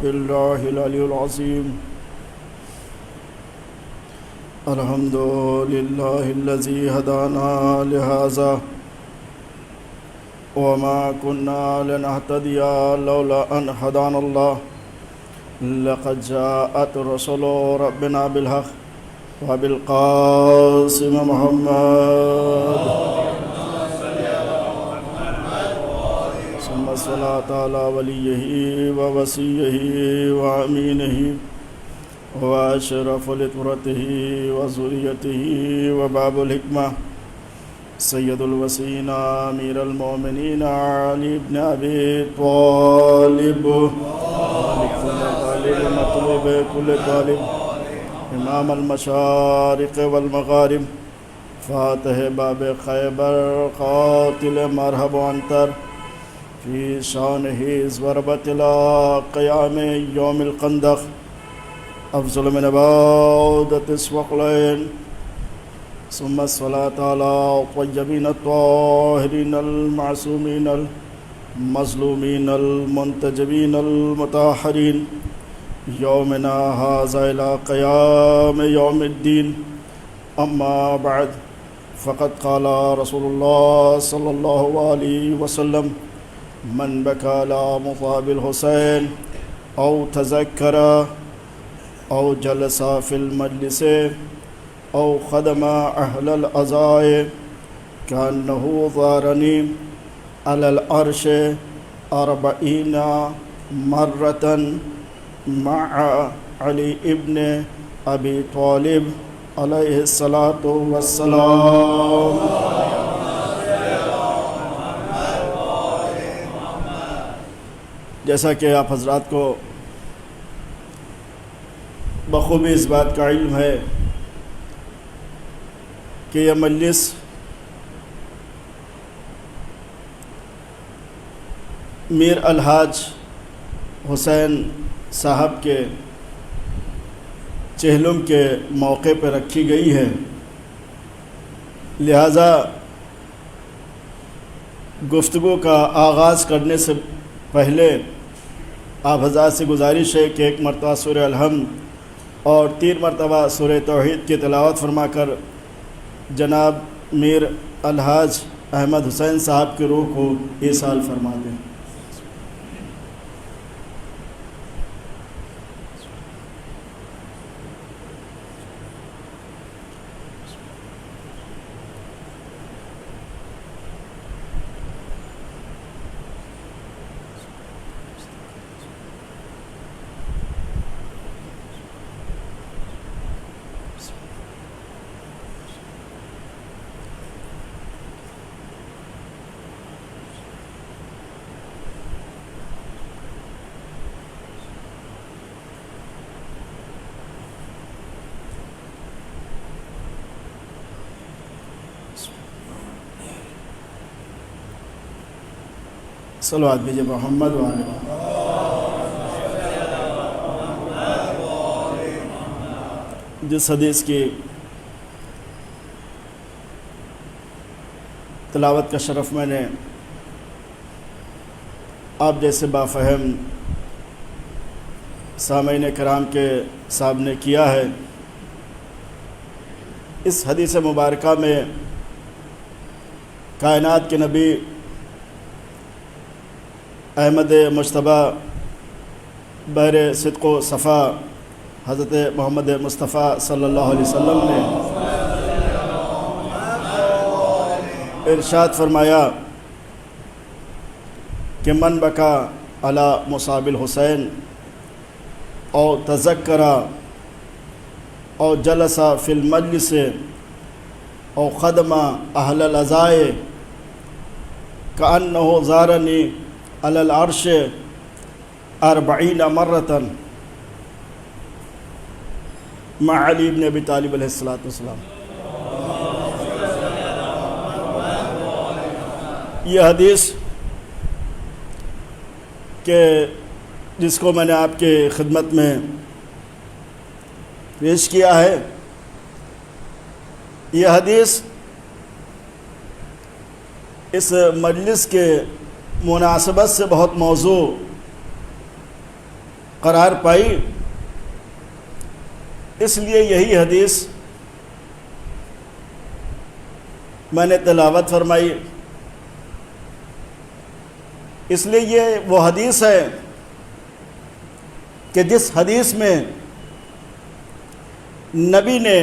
بالله العلي العظيم. الحمد لله الذي هدانا لهذا وما كنا لنهتدي لولا أن هدانا الله. لقد جاءت رسل ربنا بالحق وبالقاسم محمد ثم الصلاة على وليه ووصيه وأمينه وأشرف لترته وذريته وباب الحكمة سيد الوصيين أمير المؤمنين علي بن أبي طالب لكل طالب مطلوب كل طالب امام المشارق والمغارب فاتح باب خیبر قاتل مرحب عنتر في شانه ضربت إلى قيام يوم الخندق أفضل من عبادة الثقلين. ثم الصلاة على الطيبين الطاهرين المعصومين المظلومين المنتجبين المطهرين يومنا هذا إلى قيام يوم الدين. أما بعد فقد قال رسول الله صلى الله عليه وسلم من بكى على مصاب الحسين أو تذكر أو جلس في المجلس أو خدم أهل العزاء كأنه ضارني على العرش 40 مرة مع علي ابن أبي طالب عليه الصلاة والسلام. جیسا کہ آپ حضرات کو بخوبی اس بات کا علم ہے کہ یہ مجلس میر الحاج حسین صاحب کے چہلم کے موقع پر رکھی گئی ہے، لہذا گفتگو کا آغاز کرنے سے پہلے آپ حضرات سے گزارش ہے کہ 1 مرتبہ سورہ الحمد اور 3 مرتبہ سورہ توحید کی تلاوت فرما کر جناب میر الحاج احمد حسین صاحب کی روح کو ایصال فرما دیں. صلوات بھیجے محمد وعلی جس حدیث کی تلاوت کا شرف میں نے آپ جیسے بافہم سامعین کرام کے سامنے کیا ہے، اس حدیث مبارکہ میں کائنات کے نبی احمد مجتبیٰ بحر صدق و صفا حضرت محمد مصطفیٰ صلی اللہ علیہ وسلم نے ارشاد فرمایا کہ من بکا علی مصاب الحسین او تذکر او جلس فی المجلس او خدم اہل العزاء کأنہ زارنی علی العرش 40 مرة مع علی ابن ابی طالب علیہ السلام. یہ حدیث کہ جس کو میں نے آپ کے خدمت میں پیش کیا ہے، یہ حدیث اس مجلس کے مناسبت سے بہت موضوع قرار پائی، اس لیے یہی حدیث میں نے تلاوت فرمائی۔ اس لیے یہ وہ حدیث ہے کہ جس حدیث میں نبی نے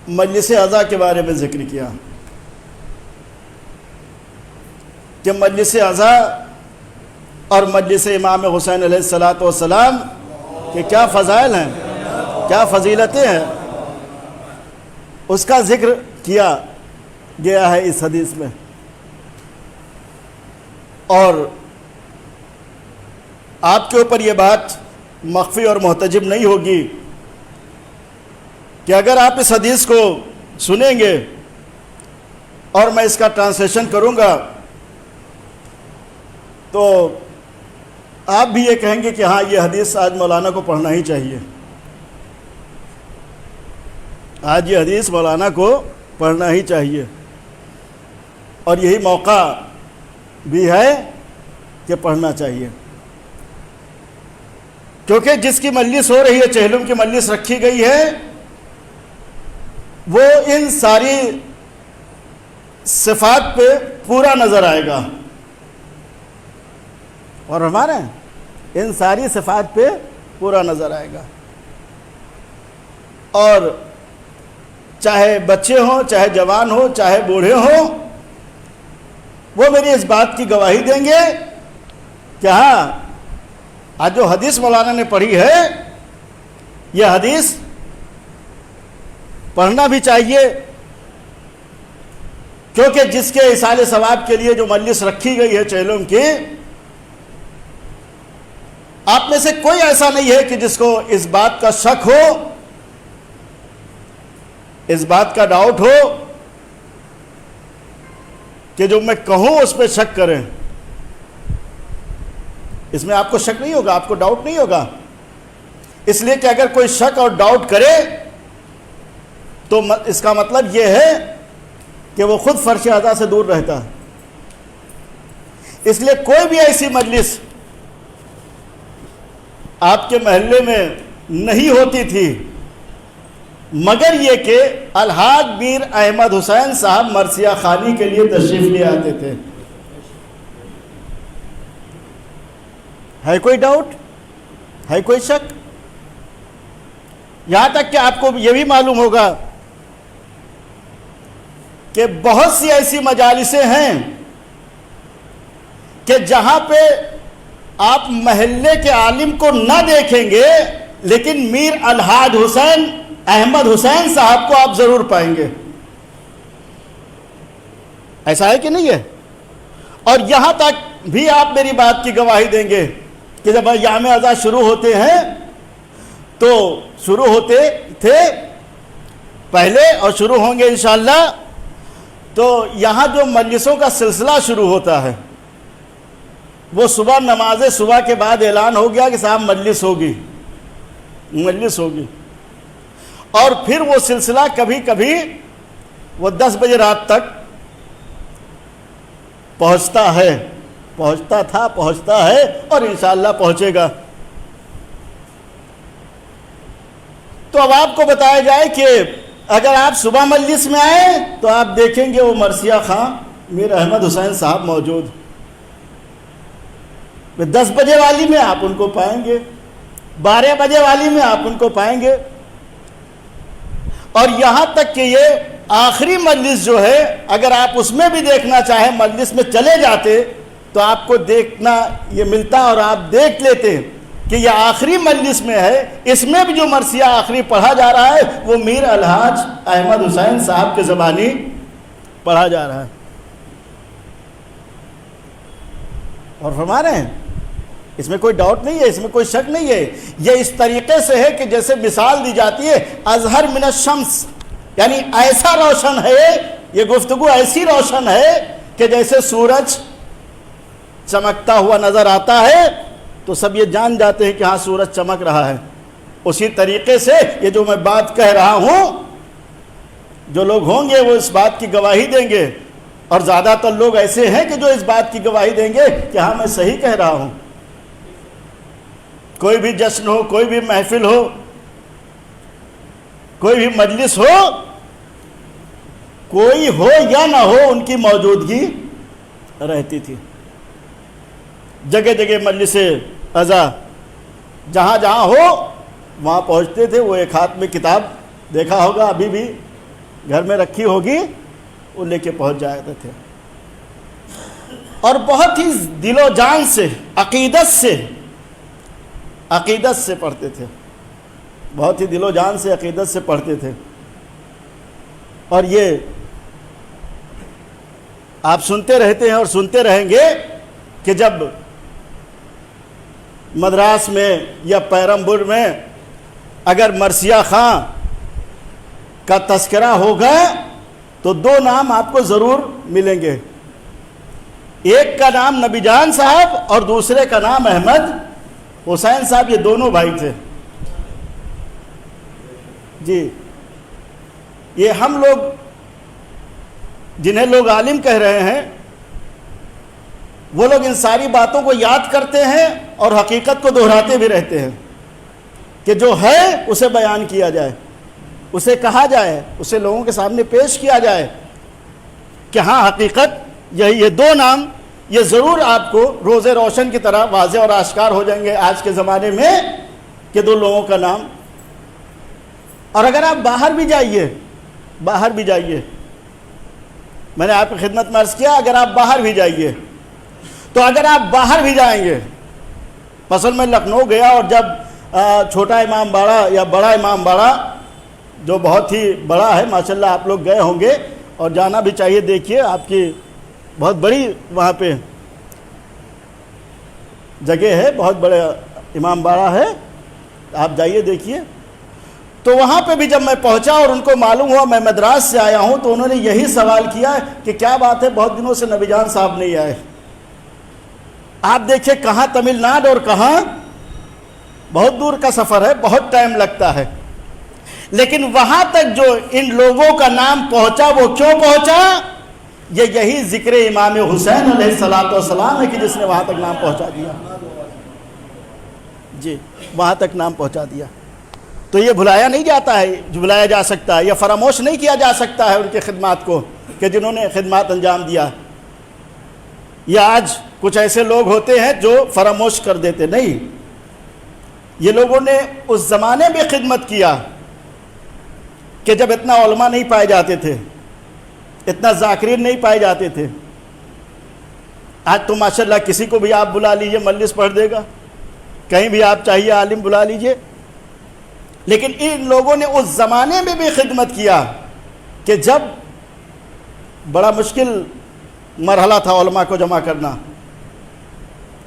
مجلس عزا کے بارے میں ذکر کیا کہ مجلس عزا اور مجلس امام حسین علیہ الصلاۃ والسلام کے کیا فضائل ہیں، کیا فضیلتیں ہیں، اس کا ذکر کیا گیا ہے اس حدیث میں۔ اور آپ کے اوپر یہ بات مخفی اور محتجب نہیں ہوگی کہ اگر آپ اس حدیث کو سنیں گے اور میں اس کا ٹرانسلیشن کروں گا تو آپ بھی یہ کہیں گے کہ ہاں یہ حدیث آج مولانا کو پڑھنا ہی چاہیے، آج یہ حدیث مولانا کو پڑھنا ہی چاہیے، اور یہی موقع بھی ہے کہ پڑھنا چاہیے، کیونکہ جس کی مجلس ہو رہی ہے، چہلم کی مجلس رکھی گئی ہے، وہ ان ساری صفات پہ پورا نظر آئے گا، اور ہمارے ان ساری صفات پہ پورا نظر آئے گا، اور چاہے بچے ہوں، چاہے جوان ہوں، چاہے بوڑھے ہوں، وہ میری اس بات کی گواہی دیں گے کہ ہاں آج جو حدیث مولانا نے پڑھی ہے یہ حدیث پڑھنا بھی چاہیے، کیونکہ جس کے ایصال ثواب کے لیے جو مجلس رکھی گئی ہے چہلم کی، آپ میں سے کوئی ایسا نہیں ہے کہ جس کو اس بات کا شک ہو، اس بات کا ڈاؤٹ ہو کہ جو میں کہوں اس پہ شک کریں۔ اس میں آپ کو شک نہیں ہوگا، آپ کو ڈاؤٹ نہیں ہوگا، اس لیے کہ اگر کوئی شک اور ڈاؤٹ کرے تو اس کا مطلب یہ ہے کہ وہ خود فرش اعضاء سے دور رہتا ہے۔ اس لیے کوئی بھی ایسی مجلس آپ کے محلے میں نہیں ہوتی تھی مگر یہ کہ الحاج میر احمد حسین صاحب مرثیہ خوانی کے لیے تشریف لے آتے تھے۔ ہے کوئی ڈاؤٹ؟ ہے کوئی شک؟ یہاں تک کہ آپ کو یہ بھی معلوم ہوگا کہ بہت سی ایسی مجالسیں ہیں کہ جہاں پہ آپ محلے کے عالم کو نہ دیکھیں گے لیکن میر الحاج حسین احمد حسین صاحب کو آپ ضرور پائیں گے۔ ایسا ہے کہ نہیں ہے؟ اور یہاں تک بھی آپ میری بات کی گواہی دیں گے کہ جب ایام عزا شروع ہوتے ہیں تو شروع ہوتے تھے پہلے اور شروع ہوں گے انشاءاللہ، تو یہاں جو مجلسوں کا سلسلہ شروع ہوتا ہے وہ صبح نماز صبح کے بعد اعلان ہو گیا کہ صاحب مجلس ہوگی، مجلس ہوگی، اور پھر وہ سلسلہ کبھی کبھی وہ 10 بجے رات تک پہنچتا ہے، پہنچتا تھا، پہنچتا ہے اور انشاءاللہ پہنچے گا۔ تو اب آپ کو بتایا جائے کہ اگر آپ صبح مجلس میں آئیں تو آپ دیکھیں گے وہ مرثیہ خان میر احمد حسین صاحب موجود، 10 بجے والی میں آپ ان کو پائیں گے، 12 بجے والی میں آپ ان کو پائیں گے، اور یہاں تک کہ یہ آخری مجلس جو ہے اگر آپ اس میں بھی دیکھنا چاہیں، مجلس میں چلے جاتے تو آپ کو دیکھنا یہ ملتا اور آپ دیکھ لیتے کہ یہ آخری مجلس میں ہے، اس میں بھی جو مرثیہ آخری پڑھا جا رہا ہے وہ میر الحاج احمد حسین صاحب کے زبانی پڑھا جا رہا ہے۔ اور فرما رہے ہیں اس میں کوئی ڈاؤٹ نہیں ہے، اس میں کوئی شک نہیں ہے، یہ اس طریقے سے ہے کہ جیسے مثال دی جاتی ہے ازہر من الشمس، یعنی ایسا روشن ہے، یہ گفتگو ایسی روشن ہے کہ جیسے سورج چمکتا ہوا نظر آتا ہے تو سب یہ جان جاتے ہیں کہ ہاں سورج چمک رہا ہے۔ اسی طریقے سے یہ جو میں بات کہہ رہا ہوں، جو لوگ ہوں گے وہ اس بات کی گواہی دیں گے اور زیادہ تر لوگ ایسے ہیں کہ جو اس بات کی گواہی دیں گے کہ ہاں میں صحیح کہہ رہا ہوں. کوئی بھی جشن ہو، کوئی بھی محفل ہو، کوئی بھی مجلس ہو، کوئی ہو یا نہ ہو، ان کی موجودگی رہتی تھی. جگہ جگہ مجلس عزا جہاں جہاں ہو وہاں پہنچتے تھے. وہ ایک ہاتھ میں کتاب دیکھا ہوگا، ابھی بھی گھر میں رکھی ہوگی، وہ لے کے پہنچ جاتے تھے. اور بہت ہی دل و جان سے، عقیدت سے پڑھتے تھے. بہت ہی دل و جان سے، عقیدت سے پڑھتے تھے. اور یہ آپ سنتے رہتے ہیں اور سنتے رہیں گے کہ جب مدراس میں یا پیرمبر میں اگر مرثیہ خاں کا تذکرہ ہوگا تو دو نام آپ کو ضرور ملیں گے. ایک کا نام نبی جان صاحب اور دوسرے کا نام احمد حسین صاحب. یہ دونوں بھائی تھے. جی، یہ ہم لوگ جنہیں لوگ عالم کہہ رہے ہیں، وہ لوگ ان ساری باتوں کو یاد کرتے ہیں اور حقیقت کو دہراتے بھی رہتے ہیں کہ جو ہے اسے بیان کیا جائے، اسے کہا جائے، اسے لوگوں کے سامنے پیش کیا جائے کہ ہاں حقیقت یہی. یہ دو نام یہ ضرور آپ کو روز روشن کی طرح واضح اور آشکار ہو جائیں گے آج کے زمانے میں کہ دو لوگوں کا نام. اور اگر آپ باہر بھی جائیے، میں نے آپ کی خدمت میں عرض کیا، اگر آپ باہر بھی جائیے تو اگر آپ باہر بھی جائیں گے، مثلا میں لکھنؤ گیا اور جب چھوٹا امام باڑہ یا بڑا امام باڑہ جو بہت ہی بڑا ہے ماشاءاللہ، آپ لوگ گئے ہوں گے اور جانا بھی چاہیے. دیکھیے آپ کی بہت بڑی وہاں پہ جگہ ہے، بہت بڑا امام باڑہ ہے، آپ جائیے دیکھیے. تو وہاں پہ بھی جب میں پہنچا اور ان کو معلوم ہوا میں مدراس سے آیا ہوں تو انہوں نے یہی سوال کیا کہ کیا بات ہے بہت دنوں سے نبی جان صاحب نہیں آئے. آپ دیکھیں کہاں تمل ناڈو اور کہاں، بہت دور کا سفر ہے، بہت ٹائم لگتا ہے، لیکن وہاں تک جو ان لوگوں کا نام پہنچا وہ کیوں پہنچا؟ یہی ذکر امام حسین علیہ السلام ہے کہ جس نے وہاں تک نام پہنچا دیا. جی، وہاں تک نام پہنچا دیا. تو یہ بھلایا نہیں جاتا ہے، جو بھلایا جا سکتا ہے، یا فراموش نہیں کیا جا سکتا ہے ان کے خدمات کو کہ جنہوں نے خدمات انجام دیا. یا آج کچھ ایسے لوگ ہوتے ہیں جو فراموش کر دیتے. نہیں، یہ لوگوں نے اس زمانے میں خدمت کیا کہ جب اتنا علماء نہیں پائے جاتے تھے، اتنا ذاکرین نہیں پائے جاتے تھے. آج تو ماشاءاللہ کسی کو بھی آپ بلا لیجئے مجلس پڑھ دے گا، کہیں بھی آپ چاہیے عالم بلا لیجئے. لیکن ان لوگوں نے اس زمانے میں بھی خدمت کیا کہ جب بڑا مشکل مرحلہ تھا علماء کو جمع کرنا،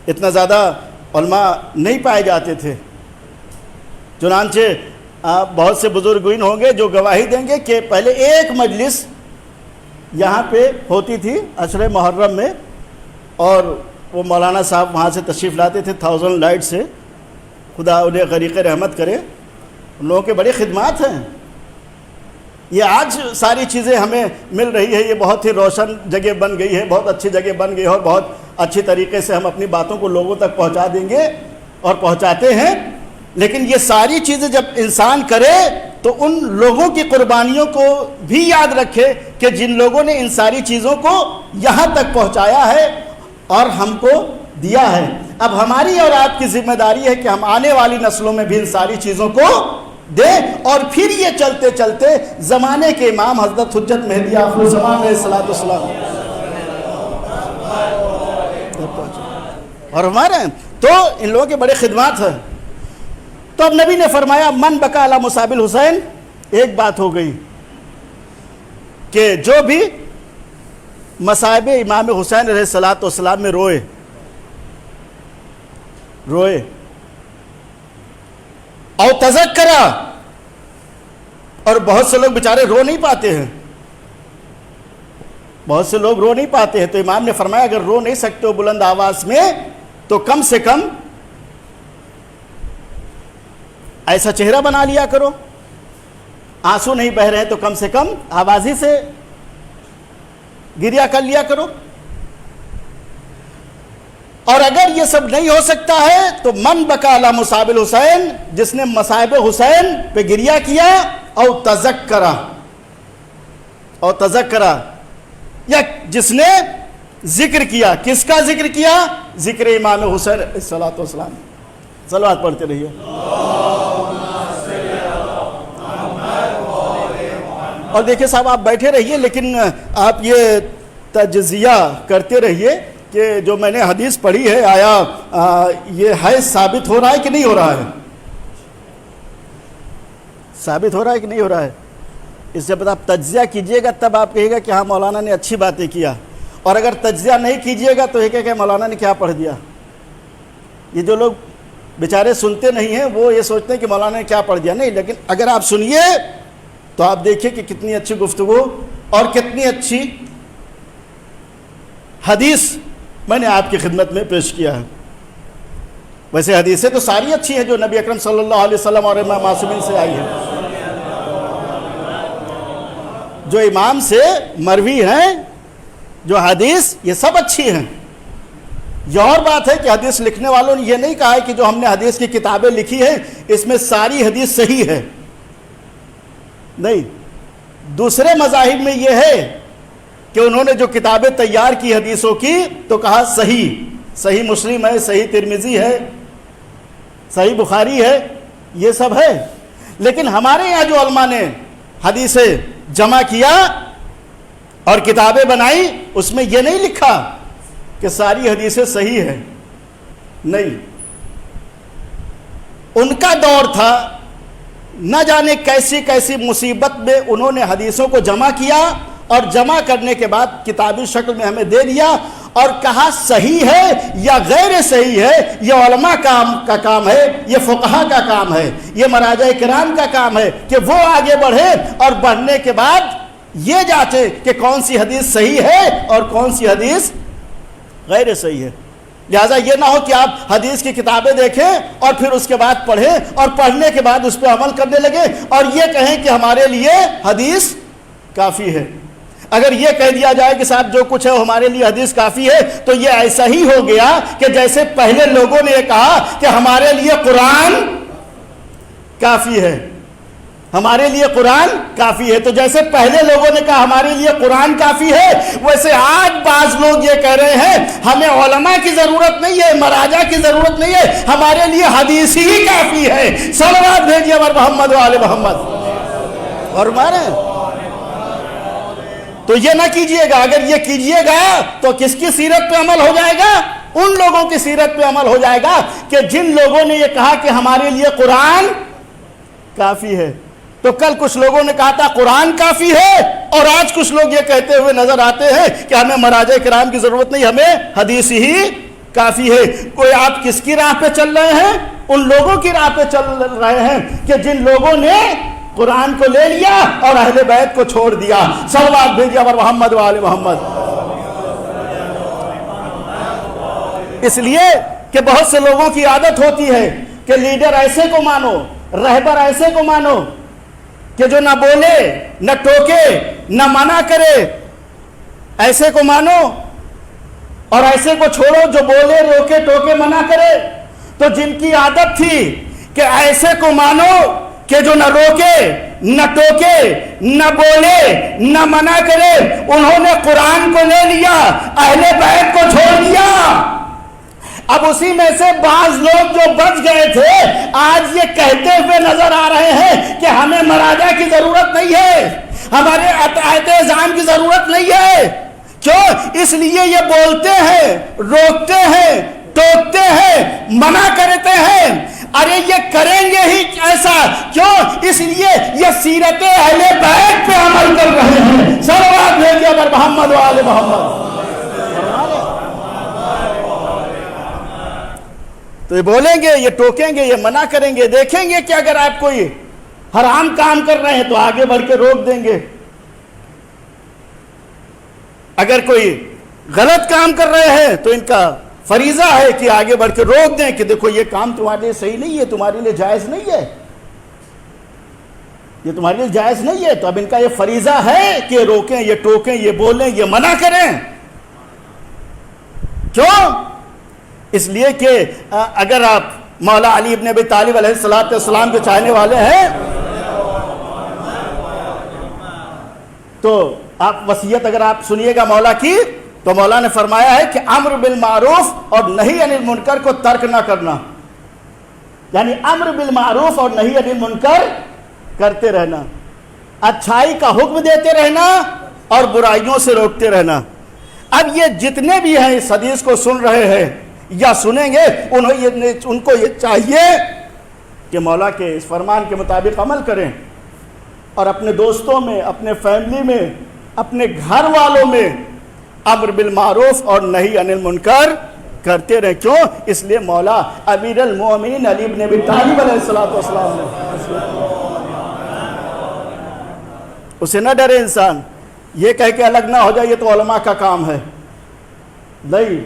اتنا زیادہ علماء نہیں پائے جاتے تھے. چنانچہ بہت سے بزرگین ہوں گے جو گواہی دیں گے کہ پہلے ایک مجلس یہاں پہ ہوتی تھی عشرِ محرم میں، اور وہ مولانا صاحب وہاں سے تشریف لاتے تھے 1000 لائٹ سے. خدا انہیں غریق رحمت کرے. ان لوگوں کے بڑی خدمات ہیں. یہ آج ساری چیزیں ہمیں مل رہی ہے، یہ بہت ہی روشن جگہ بن گئی ہے، بہت اچھی جگہ بن گئی ہے، اور بہت اچھی طریقے سے ہم اپنی باتوں کو لوگوں تک پہنچا دیں گے اور پہنچاتے ہیں. لیکن یہ ساری چیزیں جب انسان کرے تو ان لوگوں کی قربانیوں کو بھی یاد رکھے کہ جن لوگوں نے ان ساری چیزوں کو یہاں تک پہنچایا ہے اور ہم کو دیا ہے. اب ہماری اور آپ کی ذمہ داری ہے کہ ہم آنے والی نسلوں میں بھی ان ساری چیزوں کو دیں، اور پھر یہ چلتے چلتے زمانے کے امام حضرت حجت مہدی آخر الزمان علیہ السلام اور ہمارے ہیں. تو ان لوگوں کے بڑے خدمات ہیں. تو اب نبی نے فرمایا من بکا علی مصاب الحسین. ایک بات ہو گئی کہ جو بھی مصائب امام حسین علیہ السلام میں روئے او تذکرہ، اور بہت سے لوگ بیچارے رو نہیں پاتے ہیں، بہت سے لوگ رو نہیں پاتے ہیں. تو امام نے فرمایا اگر رو نہیں سکتے ہو بلند آواز میں تو کم سے کم ایسا چہرہ بنا لیا کرو. آنسو نہیں بہ رہے ہیں تو کم سے کم آواز ہی سے گریا کر لیا کرو. اور اگر یہ سب نہیں ہو سکتا ہے تو من بکا علی مصاب الحسین، جس نے مصائب حسین پہ گریا کیا، او تذکرہ یا جس نے ذکر کیا. کس کا ذکر کیا؟ ذکر امام حسین علیہ الصلوۃ والسلام. صلوات پڑھتے رہیے. اور دیکھیں صاحب آپ بیٹھے رہیے، لیکن آپ یہ تجزیہ کرتے رہیے کہ جو میں نے حدیث پڑھی ہے آیا یہ ہے ثابت ہو رہا ہے کہ نہیں ہو رہا ہے؟ ثابت ہو رہا ہے کہ نہیں ہو رہا ہے؟ اس جب آپ تجزیہ کیجئے گا تب آپ کہے گا کہ ہاں مولانا نے اچھی باتیں کیا، اور اگر تجزیہ نہیں کیجئے گا تو یہ کہ مولانا نے کیا پڑھ دیا. یہ جو لوگ بیچارے سنتے نہیں ہیں وہ یہ سوچتے ہیں کہ مولانا نے کیا پڑھ دیا. نہیں، لیکن اگر آپ سنیے تو آپ دیکھیں کہ کتنی اچھی گفتگو اور کتنی اچھی حدیث میں نے آپ کی خدمت میں پیش کیا ہے. ویسے حدیثیں تو ساری اچھی ہیں جو نبی اکرم صلی اللہ علیہ وسلم اور امام معصومین سے آئی ہیں، جو امام سے مروی ہیں، جو حدیث یہ سب اچھی ہیں. یہ اور بات ہے کہ حدیث لکھنے والوں نے یہ نہیں کہا ہے کہ جو ہم نے حدیث کی کتابیں لکھی ہیں اس میں ساری حدیث صحیح ہے. نہیں، دوسرے مذاہب میں یہ ہے کہ انہوں نے جو کتابیں تیار کی حدیثوں کی تو کہا صحیح مسلم ہے، صحیح ترمذی ہے، صحیح بخاری ہے، یہ سب ہے. لیکن ہمارے یہاں جو علماء نے حدیثیں جمع کیا اور کتابیں بنائی اس میں یہ نہیں لکھا کہ ساری حدیثیں صحیح ہیں. نہیں، ان کا دور تھا، نہ جانے کیسی کیسی مصیبت میں انہوں نے حدیثوں کو جمع کیا اور جمع کرنے کے بعد کتابی شکل میں ہمیں دے دیا اور کہا صحیح ہے یا غیر صحیح ہے یہ علماء کا کام ہے، یہ فقہا کا کام ہے، یہ مراجع کرام کا کام ہے کہ وہ آگے بڑھے اور بڑھنے کے بعد یہ جانچے کہ کون سی حدیث صحیح ہے اور کون سی حدیث غیر صحیح ہے. لہٰذا یہ نہ ہو کہ آپ حدیث کی کتابیں دیکھیں اور پھر اس کے بعد پڑھیں اور پڑھنے کے بعد اس پہ عمل کرنے لگے اور یہ کہیں کہ ہمارے لیے حدیث کافی ہے. اگر یہ کہہ دیا جائے کہ صاحب جو کچھ ہے وہ ہمارے لیے حدیث کافی ہے تو یہ ایسا ہی ہو گیا کہ جیسے پہلے لوگوں نے یہ کہا کہ ہمارے لیے قرآن کافی ہے، ہمارے لیے قرآن کافی ہے. تو جیسے پہلے لوگوں نے کہا ہمارے لیے قرآن کافی ہے، ویسے آج بعض لوگ یہ کہہ رہے ہیں ہمیں علماء کی ضرورت نہیں ہے، مراجع کی ضرورت نہیں ہے، ہمارے لیے حدیث ہی کافی ہے. صلوات بھیجیے اور محمد و آل محمد. اور مارے تو یہ نہ کیجئے گا. اگر یہ کیجئے گا تو کس کی سیرت پہ عمل ہو جائے گا؟ ان لوگوں کی سیرت پہ عمل ہو جائے گا کہ جن لوگوں نے یہ کہا کہ ہمارے لیے قرآن کافی ہے. تو کل کچھ لوگوں نے کہا تھا قرآن کافی ہے اور آج کچھ لوگ یہ کہتے ہوئے نظر آتے ہیں کہ ہمیں مراجع کرام کی ضرورت نہیں، ہمیں حدیث ہی کافی ہے. کوئی آپ کس کی راہ پہ چل رہے ہیں؟ ان لوگوں کی راہ پہ چل رہے ہیں کہ جن لوگوں نے قرآن کو لے لیا اور اہل بیت کو چھوڑ دیا. صلوات بھیجیے اور محمد و آل محمد. اس لیے کہ بہت سے لوگوں کی عادت ہوتی ہے کہ لیڈر ایسے کو مانو، رہبر ایسے کو مانو کہ جو نہ بولے نہ ٹوکے نہ منع کرے، ایسے کو مانو اور ایسے کو چھوڑو جو بولے، روکے، ٹوکے، منع کرے. تو جن کی عادت تھی کہ ایسے کو مانو کہ جو نہ روکے نہ ٹوکے نہ بولے نہ منع کرے، انہوں نے قرآن کو لے لیا، اہل بیت کو چھوڑ دیا. اب اسی میں سے بعض لوگ جو بچ گئے تھے آج یہ کہتے ہوئے نظر آ رہے ہیں کہ ہمیں مراجع کی ضرورت نہیں ہے، ہمارے اطاعت اعظام کی ضرورت نہیں ہے. کیوں؟ اس لیے یہ بولتے ہیں، روکتے ہیں، ٹوکتے ہیں، منع کرتے ہیں. ارے یہ کریں گے ہی ایسا کیوں؟ اس لیے یہ سیرت اہل بیت پہ عمل کر رہے ہیں. صلوات بھیجیے پر محمد و آل محمد. تو یہ بولیں گے، یہ ٹوکیں گے، یہ منع کریں گے. دیکھیں گے کہ اگر آپ کوئی حرام کام کر رہے ہیں تو آگے بڑھ کے روک دیں گے، اگر کوئی غلط کام کر رہے ہیں تو ان کا فریضہ ہے کہ آگے بڑھ کے روک دیں کہ دیکھو یہ کام تمہارے لیے صحیح نہیں ہے، تمہارے لیے جائز نہیں ہے. یہ تمہارے لیے جائز نہیں ہے، تو اب ان کا یہ فریضہ ہے کہ روکیں، یہ ٹوکیں، یہ بولیں، یہ منع کریں. کیوں؟ اس لیے کہ اگر آپ مولا علی ابن ابی طالب علیہ السلام کے چاہنے والے ہیں تو آپ وصیت اگر آپ سنیے گا مولا کی، تو مولا نے فرمایا ہے کہ امر بالمعروف اور نہی عن المنکر کو ترک نہ کرنا، یعنی امر بالمعروف اور نہی عن المنکر کرتے رہنا، اچھائی کا حکم دیتے رہنا اور برائیوں سے روکتے رہنا. اب یہ جتنے بھی ہیں اس حدیث کو سن رہے ہیں یا سنیں گے، ان کو یہ چاہیے کہ مولا کے اس فرمان کے مطابق عمل کریں اور اپنے دوستوں میں، اپنے فیملی میں، اپنے گھر والوں میں امر بالمعروف اور نہی عن المنکر کرتے رہیں. کیوں؟ اس لیے مولا امیر المومنین علی ابن ابی طالب علیہ السلام نے اسے نہ ڈرے انسان، یہ کہہ کے الگ نہ ہو جائے یہ تو علماء کا کام ہے. نہیں،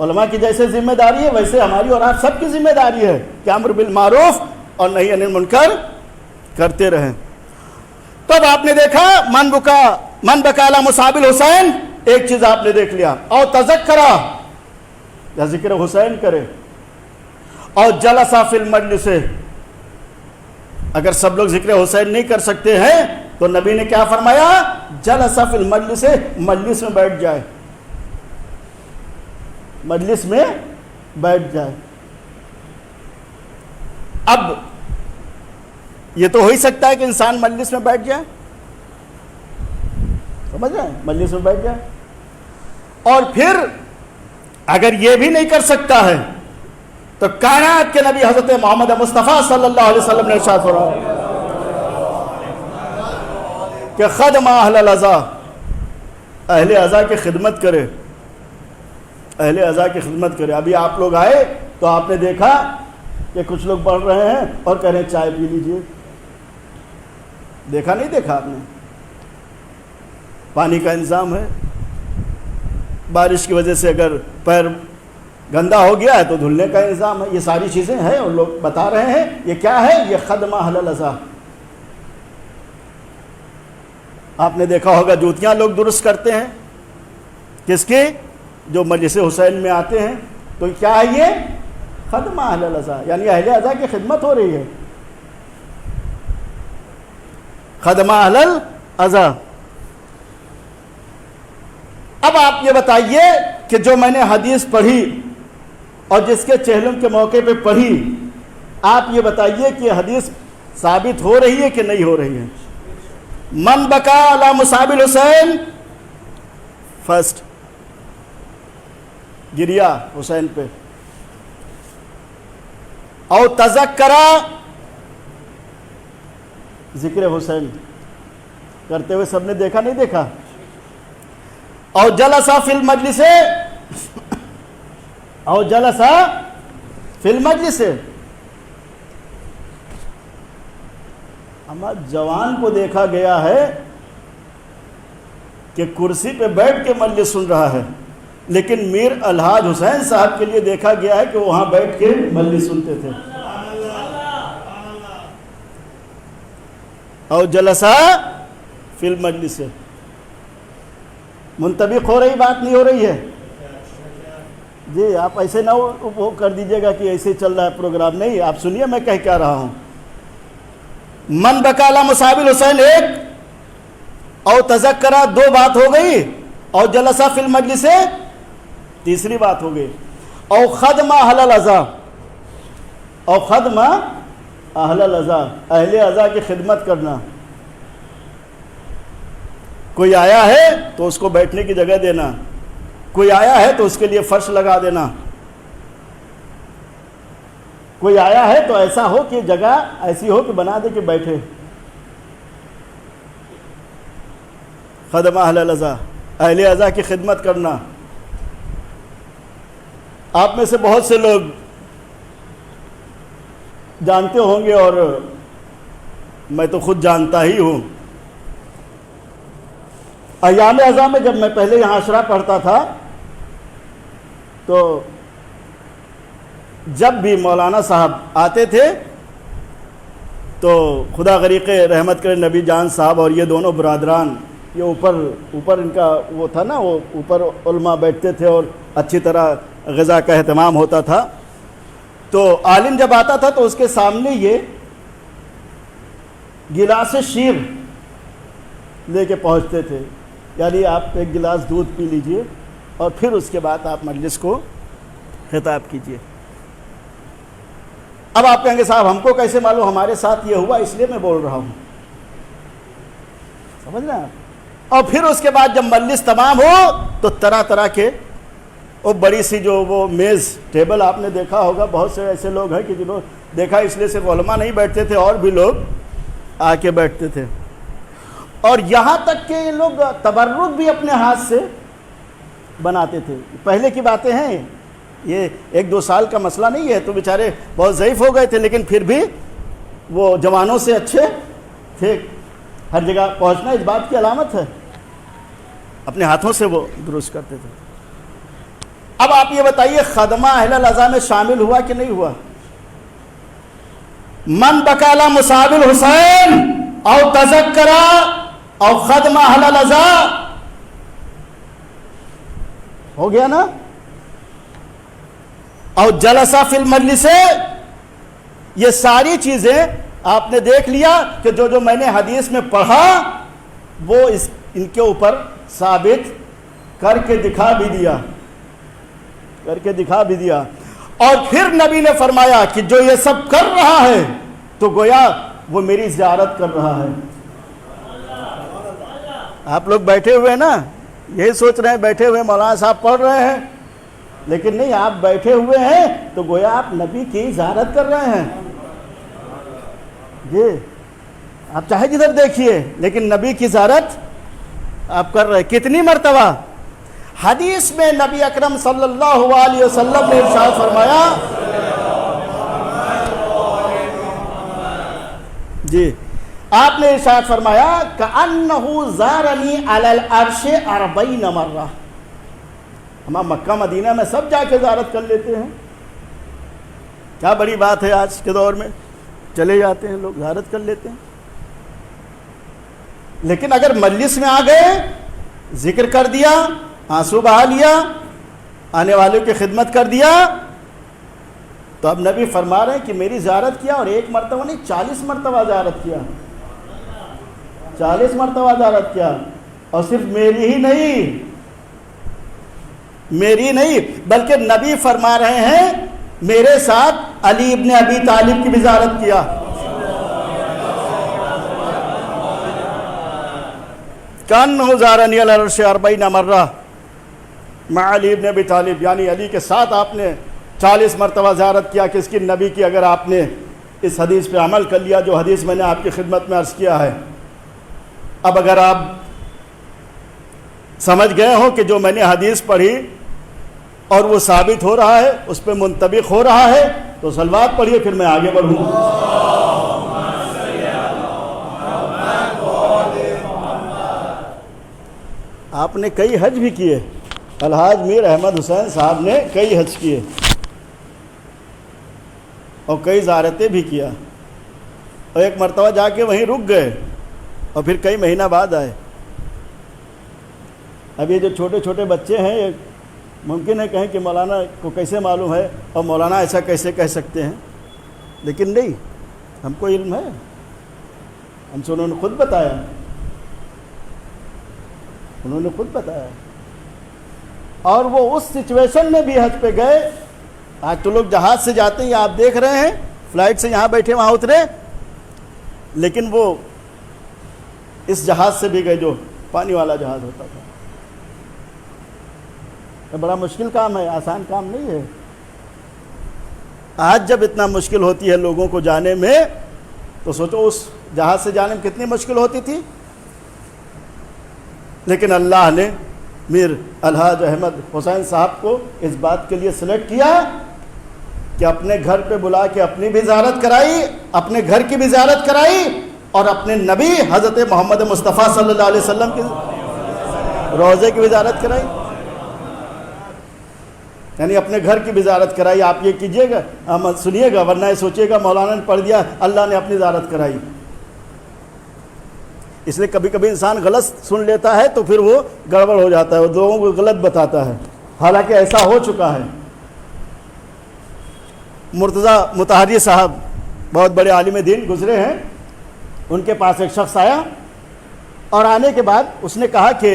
علماء کی جیسے ذمہ داری ہے ویسے ہماری اور آپ سب کی ذمہ داری ہے کہ امر بالمعروف اور نہی عن المنکر کرتے رہیں. تو اب آپ نے دیکھا من بکا علی مصاب الحسین، ایک چیز آپ نے دیکھ لیا، اور تذکرہ یا ذکر حسین کرے، اور جلسہ فی المجلس، اگر سب لوگ ذکر حسین نہیں کر سکتے ہیں تو نبی نے کیا فرمایا؟ جلسہ فی المجلس، مجلس میں بیٹھ جائے، مجلس میں بیٹھ جائے. اب یہ تو ہو ہی سکتا ہے کہ انسان مجلس میں بیٹھ جائے، سمجھ رہے ہیں، مجلس میں بیٹھ جائے. اور پھر اگر یہ بھی نہیں کر سکتا ہے تو کائنات کے نبی حضرت محمد مصطفیٰ صلی اللہ علیہ وسلم نے ارشاد فرمایا کہ خدم اہل العزا، اہل عزا کی خدمت کرے، اہل عزا کی خدمت کرے. ابھی آپ لوگ آئے تو آپ نے دیکھا کہ کچھ لوگ پڑھ رہے ہیں اور کہہ رہے ہیں چائے پی لیجئے. دیکھا نہیں دیکھا آپ نے؟ پانی کا انتظام ہے، بارش کی وجہ سے اگر پیر گندا ہو گیا ہے تو دھلنے کا انتظام ہے. یہ ساری چیزیں ہیں اور لوگ بتا رہے ہیں. یہ کیا ہے؟ یہ خدمہ اہل العزا. آپ نے دیکھا ہوگا جوتیاں لوگ درست کرتے ہیں، کس کی؟ جو مجلس حسین میں آتے ہیں. تو کیا ہے یہ؟ خدمہ اہل العزا، یعنی اہل عزا کی خدمت ہو رہی ہے. خدمہ اہل العزا. اب آپ یہ بتائیے کہ جو میں نے حدیث پڑھی اور جس کے چہلم کے موقع پہ پڑھی، آپ یہ بتائیے کہ حدیث ثابت ہو رہی ہے کہ نہیں ہو رہی ہے؟ من بکا علی مصاب الحسین، فرسٹ گریا حسین پہ، اور تذکرہ ذکر حسین کرتے ہوئے سب نے دیکھا نہیں دیکھا؟ اور جلسہ فی المجلس، اور جلسہ فی المجلس. ہمارے جوان کو دیکھا گیا ہے کہ کرسی پہ بیٹھ کے مجلس سن رہا ہے، لیکن میر الحاج حسین صاحب کے لیے دیکھا گیا ہے کہ وہاں بیٹھ کے مجلس سنتے تھے. اور جلسہ فی المجلس، منطبق ہو رہی بات نہیں ہو رہی ہے؟ جی آپ ایسے نہ وہ کر دیجیے گا کہ ایسے چل رہا ہے پروگرام. نہیں، آپ سنیے میں کہہ کیا رہا ہوں. من بکا علی مصاب الحسین ایک، اور تذکرہ دو بات ہو گئی، اور جلسہ فی المجلس تیسری بات ہو گئی. اور خدمہ اہل العزا، اور خدمہ اہل العزا، اہل عزا کی خدمت کرنا. کوئی آیا ہے تو اس کو بیٹھنے کی جگہ دینا، کوئی آیا ہے تو اس کے لیے فرش لگا دینا، کوئی آیا ہے تو ایسا ہو کہ جگہ ایسی ہو کہ بنا دے کہ بیٹھے. خدمہ اہل العزا، اہل عزا کی خدمت کرنا. آپ میں سے بہت سے لوگ جانتے ہوں گے اور میں تو خود جانتا ہی ہوں. ایام اعزاں میں جب میں پہلے یہاں عشرہ پڑھتا تھا تو جب بھی مولانا صاحب آتے تھے تو خدا غریق رحمت کرے نبی جان صاحب اور یہ دونوں برادران، یہ اوپر ان کا وہ تھا نا، وہ اوپر علماء بیٹھتے تھے اور اچھی طرح غذا کا اہتمام ہوتا تھا. تو عالم جب آتا تھا تو اس کے سامنے یہ گلاس شیر لے کے پہنچتے تھے، یعنی آپ ایک گلاس دودھ پی لیجئے اور پھر اس کے بعد آپ مجلس کو خطاب کیجئے. اب آپ کہیں گے صاحب ہم کو کیسے معلوم، ہمارے ساتھ یہ ہوا اس لیے میں بول رہا ہوں، سمجھ رہے ہیں آپ. اور پھر اس کے بعد جب مجلس تمام ہو تو طرح طرح کے وہ بڑی سی جو وہ میز ٹیبل آپ نے دیکھا ہوگا، بہت سے ایسے لوگ ہیں کہ جنہوں دیکھا اس لیے صرف علماء نہیں بیٹھتے تھے اور بھی لوگ آ کے بیٹھتے تھے. اور یہاں تک کہ یہ لوگ تبرک بھی اپنے ہاتھ سے بناتے تھے. پہلے کی باتیں ہیں، یہ 1-2 سال کا مسئلہ نہیں ہے، تو بیچارے بہت ضعیف ہو گئے تھے لیکن پھر بھی وہ جوانوں سے اچھے تھے. ہر جگہ پہنچنا اس بات کی علامت ہے، اپنے ہاتھوں سے وہ درست کرتے تھے. اب آپ یہ بتائیے خدمہ اہل العزا میں شامل ہوا کہ نہیں ہوا؟ من بکالا مصاب الحسین او تذکرہ او خدمہ اہل العزا، ہو گیا نا. او جلسہ فی المجلس، یہ ساری چیزیں آپ نے دیکھ لیا کہ جو میں نے حدیث میں پڑھا وہ ان کے اوپر ثابت کر کے دکھا بھی دیا. اور پھر نبی نے فرمایا کہ جو یہ سب کر رہا ہے تو گویا وہ میری زیارت کر رہا ہے. آپ لوگ بیٹھے ہوئے نا یہی سوچ رہے ہیں، بیٹھے ہوئے مولانا صاحب پڑھ رہے ہیں، لیکن نہیں، آپ بیٹھے ہوئے ہیں تو گویا آپ نبی کی زیارت کر رہے ہیں. جی آپ چاہے جدھر دیکھیے لیکن نبی کی زیارت آپ کر رہے ہیں. کتنی مرتبہ حدیث میں نبی اکرم صلی اللہ علیہ وسلم نے ارشاد فرمایا، جی آپ نے ارشاد فرمایا کأنہ زارنی علی العرش 40 مرہ. ہم مکہ مدینہ میں سب جا کے زیارت کر لیتے ہیں، کیا بڑی بات ہے، آج کے دور میں چلے جاتے ہیں لوگ زیارت کر لیتے ہیں. لیکن اگر مجلس میں آ گئے، ذکر کر دیا، آنسو بہا لیا، آنے والوں کی خدمت کر دیا، تو اب نبی فرما رہے ہیں کہ میری زیارت کیا، اور 1 مرتبہ نہیں 40 مرتبہ زیارت کیا، 40 مرتبہ زیارت کیا. اور صرف میری نہیں بلکہ نبی فرما رہے ہیں میرے ساتھ علی ابن ابی طالب کی بھی زیارت کیا. کأنہ زارنی علی العرش 40 مرہ مع علی ابن ابی طالب، یعنی علی کے ساتھ آپ نے 40 مرتبہ زیارت کیا. کس کی؟ نبی کی. اگر آپ نے اس حدیث پہ عمل کر لیا جو حدیث میں نے آپ کی خدمت میں عرض کیا ہے. اب اگر آپ سمجھ گئے ہو کہ جو میں نے حدیث پڑھی اور وہ ثابت ہو رہا ہے، اس پہ منطبق ہو رہا ہے، تو صلوات پڑھیے، پھر میں آگے بڑھوں. آپ نے کئی حج بھی کیے، الحاج میر احمد حسین صاحب نے کئی حج کیے اور کئی زیارتیں بھی کیا، اور 1 مرتبہ جا کے وہیں رک گئے اور پھر کئی مہینہ بعد آئے. اب یہ جو چھوٹے چھوٹے بچے ہیں، یہ ممکن ہے کہیں کہ مولانا کو کیسے معلوم ہے اور مولانا ایسا کیسے کہہ سکتے ہیں، لیکن نہیں، ہم کو علم ہے، ہم سے انہوں نے خود بتایا. اور وہ اس سچویشن میں بھی حج پہ گئے. آج تو لوگ جہاز سے جاتے ہیں، آپ دیکھ رہے ہیں، فلائٹ سے یہاں بیٹھے وہاں اترے، لیکن وہ اس جہاز سے بھی گئے جو پانی والا جہاز ہوتا تھا. یہ بڑا مشکل کام ہے، آسان کام نہیں ہے. آج جب اتنا مشکل ہوتی ہے لوگوں کو جانے میں، تو سوچو اس جہاز سے جانے میں کتنی مشکل ہوتی تھی. لیکن اللہ نے میر الحاج احمد حسین صاحب کو اس بات کے لیے سلیکٹ کیا کہ اپنے گھر پہ بلا کے اپنی بھی زیارت کرائی، اپنے گھر کی بھی زیارت کرائی، اور اپنے نبی حضرت محمد مصطفیٰ صلی اللہ علیہ وسلم کی روضے کی بھی زیارت کرائی. یعنی اپنے گھر کی بھی زیارت کرائی. آپ یہ کیجئے گا، سنیے گا، ورنہ یہ سوچیے گا مولانا نے پڑھ دیا اللہ نے اپنی زیارت کرائی. اس لیے کبھی کبھی انسان غلط سن لیتا ہے تو پھر وہ گڑبڑ ہو جاتا ہے، وہ لوگوں کو غلط بتاتا ہے، حالانکہ ایسا ہو چکا ہے. مرتضیٰ مطہری صاحب بہت بڑے عالم دین گزرے ہیں، ان کے پاس ایک شخص آیا اور آنے کے بعد اس نے کہا کہ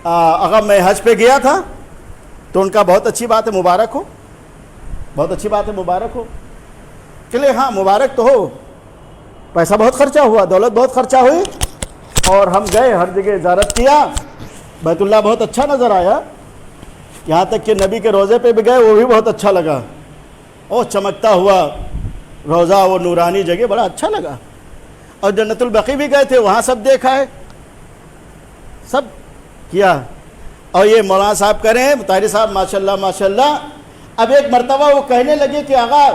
اگر میں حج پہ گیا تھا. تو ان کا بہت اچھی بات ہے، مبارک ہو، بہت اچھی بات ہے، مبارک ہو. کہ لے ہاں مبارک تو ہو، پیسہ بہت خرچہ ہوا، دولت بہت خرچہ ہوئی، اور ہم گئے ہر جگہ زیارت کیا، بیت اللہ بہت اچھا نظر آیا، یہاں تک کہ نبی کے روضے پہ بھی گئے، وہ بھی بہت اچھا لگا، اور چمکتا ہوا روضہ، وہ نورانی جگہ بڑا اچھا لگا. اور جنت البقیع بھی گئے تھے، وہاں سب دیکھا ہے، سب کیا. اور یہ مولانا صاحب کہہ رہے ہیں مطہری صاحب ماشاءاللہ ماشاءاللہ. اب ایک مرتبہ وہ کہنے لگے کہ آقا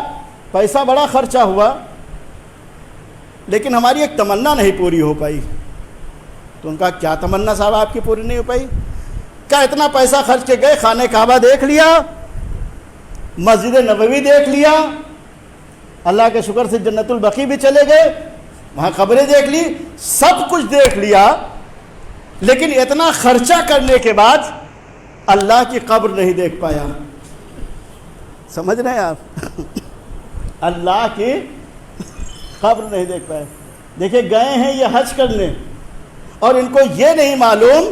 پیسہ بڑا خرچہ ہوا لیکن ہماری ایک تمنا نہیں پوری ہو پائی. تو ان کا کیا تمنا صاحب آپ کی پوری نہیں ہو پائی؟ کیا اتنا پیسہ خرچ کے گئے، خانہ کعبہ دیکھ لیا، مسجد نبوی دیکھ لیا، اللہ کے شکر سے جنت البقیع بھی چلے گئے، وہاں قبریں دیکھ لی، سب کچھ دیکھ لیا، لیکن اتنا خرچہ کرنے کے بعد اللہ کی قبر نہیں دیکھ پایا. سمجھ رہے ہیں آپ؟ اللہ کی قبر نہیں دیکھ پائے. دیکھیں گئے ہیں یہ حج کرنے اور ان کو یہ نہیں معلوم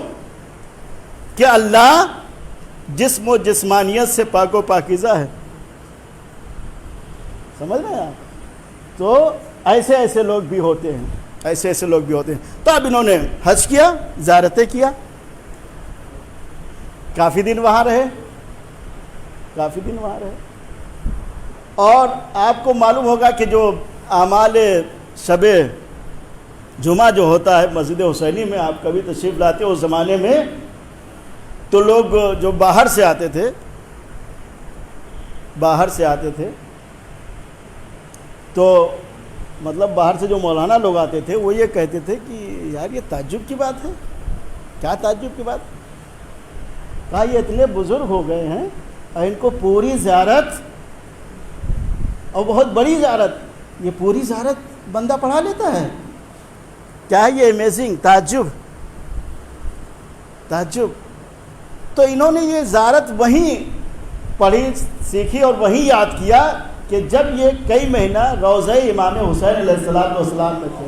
کہ اللہ جسم و جسمانیت سے پاک و پاکیزہ ہے. سمجھ رہے ہیں آپ؟ تو ایسے ایسے لوگ بھی ہوتے ہیں، ایسے ایسے لوگ بھی ہوتے ہیں. تو اب انہوں نے حج کیا، زیارتیں کیا، کافی دن وہاں رہے، کافی دن وہاں رہے. اور آپ کو معلوم ہوگا کہ جو اعمال شب جمعہ جو ہوتا ہے مسجد حسینی میں، آپ کبھی تشریف لاتے ہو، اس زمانے میں تو لوگ جو باہر سے آتے تھے، باہر سے آتے تھے، تو مطلب باہر سے جو مولانا لوگ آتے تھے وہ یہ کہتے تھے کہ یار یہ تعجب کی بات ہے. کیا تعجب کی بات؟ کہا یہ اتنے بزرگ ہو گئے ہیں اور ان کو پوری زیارت، اور بہت بڑی زیارت، یہ پوری زیارت بندہ پڑھا لیتا ہے. کیا ہے یہ امیزنگ، تعجب، تعجب. تو انہوں نے یہ زیارت وہیں پڑھی، سیکھی اور وہیں یاد کیا کہ جب یہ کئی مہینہ روضہ امام حسین علیہ السلام میں تھے،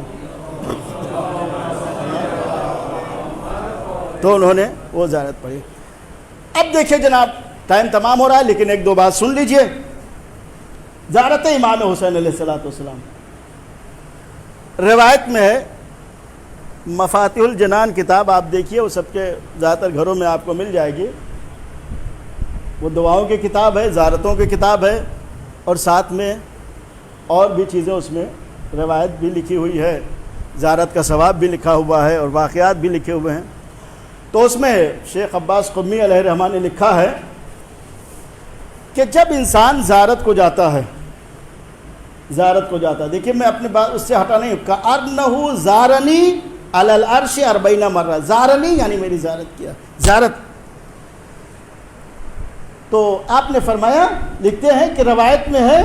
تو انہوں نے وہ زیارت پڑھی. اب دیکھیں جناب ٹائم تمام ہو رہا ہے، لیکن ایک دو بات سن لیجئے. زیارت امام حسین علیہ السلام روایت میں ہے، مفاتیح الجنان کتاب آپ دیکھیے، وہ سب کے زیادہ تر گھروں میں آپ کو مل جائے گی. وہ دعاؤں کی کتاب ہے، زیارتوں کی کتاب ہے، اور ساتھ میں اور بھی چیزیں اس میں روایت بھی لکھی ہوئی ہے، زیارت کا ثواب بھی لکھا ہوا ہے اور واقعات بھی لکھے ہوئے ہیں. تو اس میں شیخ عباس قمی علیہ الرحمہ نے لکھا ہے کہ جب انسان زیارت کو جاتا ہے، زیارت کو جاتا ہے، دیکھیے میں اپنی بات اس سے ہٹا نہیں، کأنہ زارنی علی العرش 40 مرہ، زارنی یعنی میری زیارت کیا، زیارت. تو آپ نے فرمایا، لکھتے ہیں کہ روایت میں ہے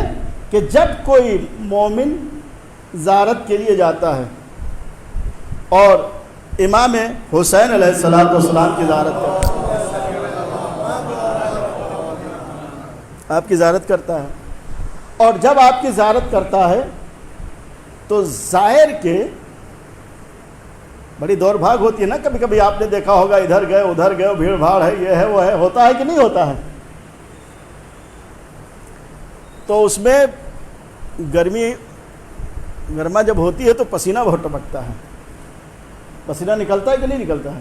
کہ جب کوئی مومن زیارت کے لیے جاتا ہے اور امام حسین علیہ السلام کی زیارت کرتا ہے، آپ کی زیارت کرتا ہے، اور جب آپ کی زیارت کرتا ہے تو زائر کے بڑی دوڑ بھاگ ہوتی ہے نا. کبھی کبھی آپ نے دیکھا ہوگا ادھر گئے ادھر گئے، بھیڑ بھاڑ ہے، یہ ہے وہ ہے، ہوتا ہے کہ نہیں ہوتا ہے؟ تو اس میں گرما جب ہوتی ہے تو پسینہ بہت ٹپکتا ہے، پسینہ نکلتا ہے کہ نہیں نکلتا ہے؟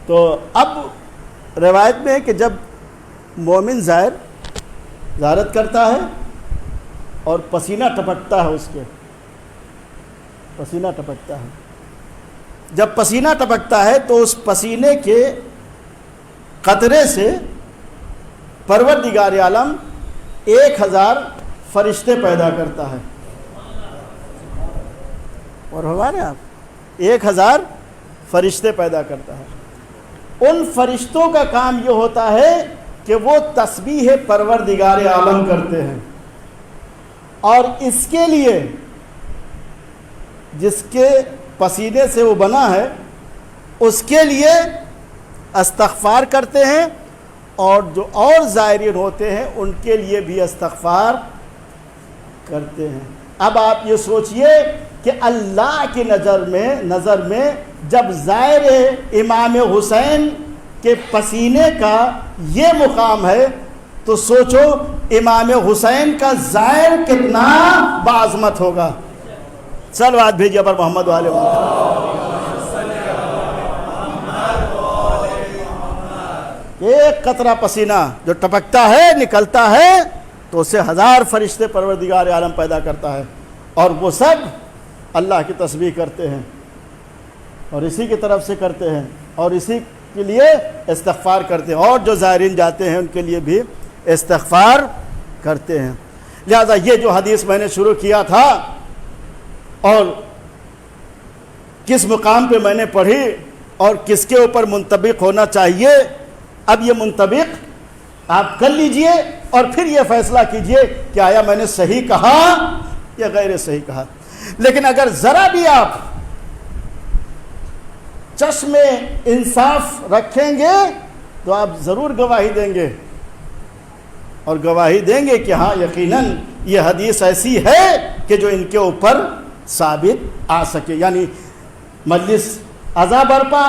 تو اب روایت میں ہے کہ جب مومن زائر زیارت کرتا ہے اور پسینہ ٹپکتا ہے، اس کے پسینہ ٹپکتا ہے، جب پسینہ ٹپکتا ہے تو اس پسینے کے قطرے سے پروردگار عالم 1000 فرشتے پیدا کرتا ہے. اور ہمارے آپ 1000 فرشتے پیدا کرتا ہے. ان فرشتوں کا کام یہ ہوتا ہے کہ وہ تسبیح پروردگار عالم کرتے ہیں، اور اس کے لیے جس کے پسینے سے وہ بنا ہے اس کے لیے استغفار کرتے ہیں، اور جو اور زائرین ہوتے ہیں ان کے لیے بھی استغفار کرتے ہیں۔ اب آپ یہ سوچئے کہ اللہ کی نظر میں جب زائر امام حسین کے پسینے کا یہ مقام ہے تو سوچو امام حسین کا زائر کتنا باعظمت ہوگا۔ صلوات بھیجیے پر محمد والے ایک قطرہ پسینہ جو ٹپکتا ہے نکلتا ہے تو اسے 1000 فرشتے پروردگار عالم پیدا کرتا ہے، اور وہ سب اللہ کی تسبیح کرتے ہیں اور اسی کی طرف سے کرتے ہیں اور اسی کے لیے استغفار کرتے ہیں، اور جو زائرین جاتے ہیں ان کے لیے بھی استغفار کرتے ہیں۔ لہذا یہ جو حدیث میں نے شروع کیا تھا اور کس مقام پہ میں نے پڑھی اور کس کے اوپر منطبق ہونا چاہیے، اب یہ منطبق آپ کر لیجئے اور پھر یہ فیصلہ کیجئے کہ آیا میں نے صحیح کہا یا غیر صحیح کہا۔ لیکن اگر ذرا بھی آپ چشم انصاف رکھیں گے تو آپ ضرور گواہی دیں گے، اور گواہی دیں گے کہ ہاں یقیناً یہ حدیث ایسی ہے کہ جو ان کے اوپر ثابت آ سکے۔ یعنی مجلس عزا برپا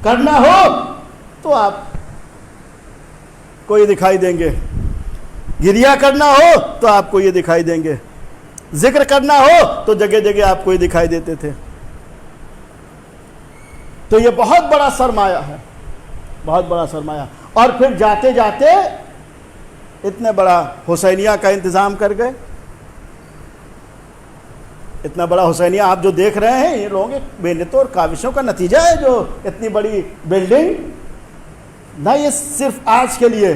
کرنا ہو تو آپ کو یہ دکھائی دیں گے، گریہ کرنا ہو تو آپ کو یہ دکھائی دیں گے، ذکر کرنا ہو تو جگہ جگہ آپ کو یہ دکھائی دیتے تھے۔ تو یہ بہت بڑا سرمایہ ہے، بہت بڑا سرمایہ۔ اور پھر جاتے جاتے اتنے بڑا حسینیہ کا انتظام کر گئے، اتنا بڑا حسینیہ آپ جو دیکھ رہے ہیں یہ لوگوں کے محنتوں اور کاوشوں کا نتیجہ ہے، جو اتنی بڑی بلڈنگ نہ یہ صرف آج کے لیے